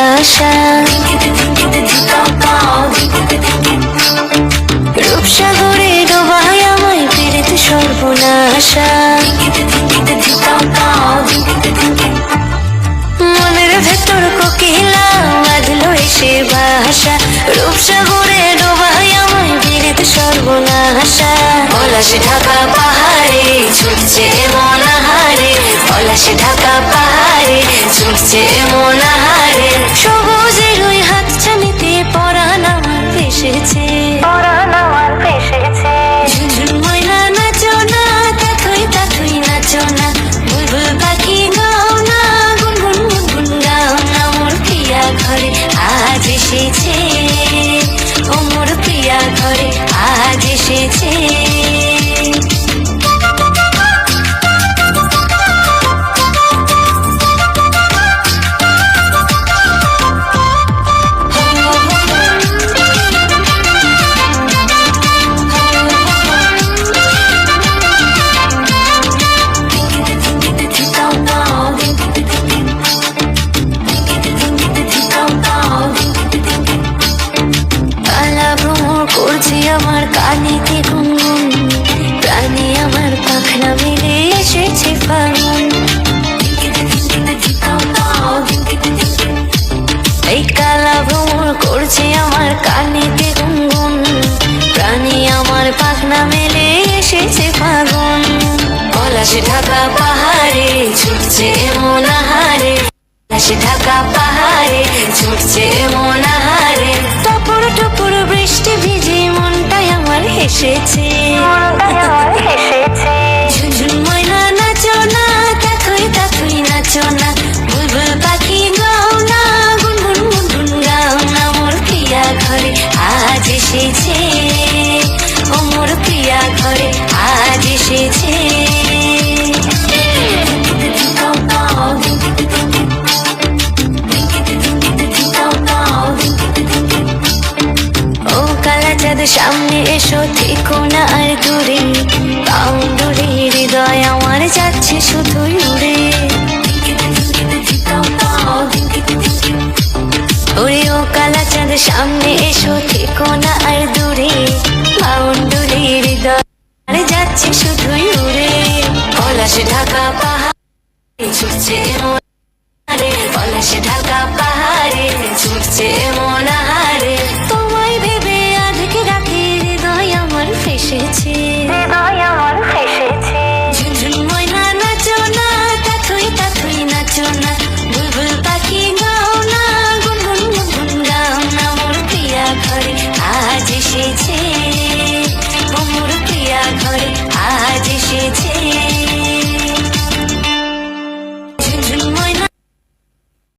আশা, রূপসাগরে ডোবায় আমায় পেরেতে সর্বনাশা। মনের ভেতর কোকিলা বাঁধলো এসে বাসা, রূপসাগরে ডোবায় আমায় পেরেতে সর্বনাশা। পলাশে ঢাকা পাহাড়ে ছুটছে মন হারে, পলাশে ঢাকা পাহাড়ে ছুটছে মন হারে। সবুজের ওই হাতছানিতে পরাণ আমার ভেসেছে, পরাণ আমার ভেসেছে। ঝুনঝুন ময়না নাচো না, তাথই তাথই নাচো না, বুলবুল পাখি গাও না, গুনগুন গুনগুন গাও না। মোর প্রিয়া ঘরে আজ এসেছে, ও মোর প্রিয়া ঘরে আজ এসেছে। আমার কানেতে গুনগুন, প্রাণে আমার পাখনা মেলে এসেছে ফাগুন। এই কালা ভ্রমর করছে আমার কানেতে গুনগুন, প্রাণে আমার পাখনা মেলে এসেছে ফাগুন। পলাশে ঢাকা পাহাড়ে ছুটছে মন হারে, পলাশে ঢাকা পাহাড়ে ছুটছে মন হারে। টপর টপর বৃষ্টি ভিজে মনটাই আমার হেসেছে, ঝুনঝুন ময়না নাচো না, তাথই তাথই নাচো না, বুলবুল পাখি গাও না, গুনগুন গুনগুন গাও না। মোর প্রিয়া ঘরে আজ এসেছে, ও মোর প্রিয়া ঘরে আজ এসেছে। সামনে এসো থেকো না আর দূরে, বাউন্ডুরে হৃদয় আমার যাচ্ছে শুধুই উড়ে। ওরে ও কালা চাঁদ সামনে এসো থেকো না আর দূরে, বাউন্ডুরে হৃদয় আমার যাচ্ছে শুধুই উড়ে। পলাশে ঢাকা পাহাড়ে ছুটছে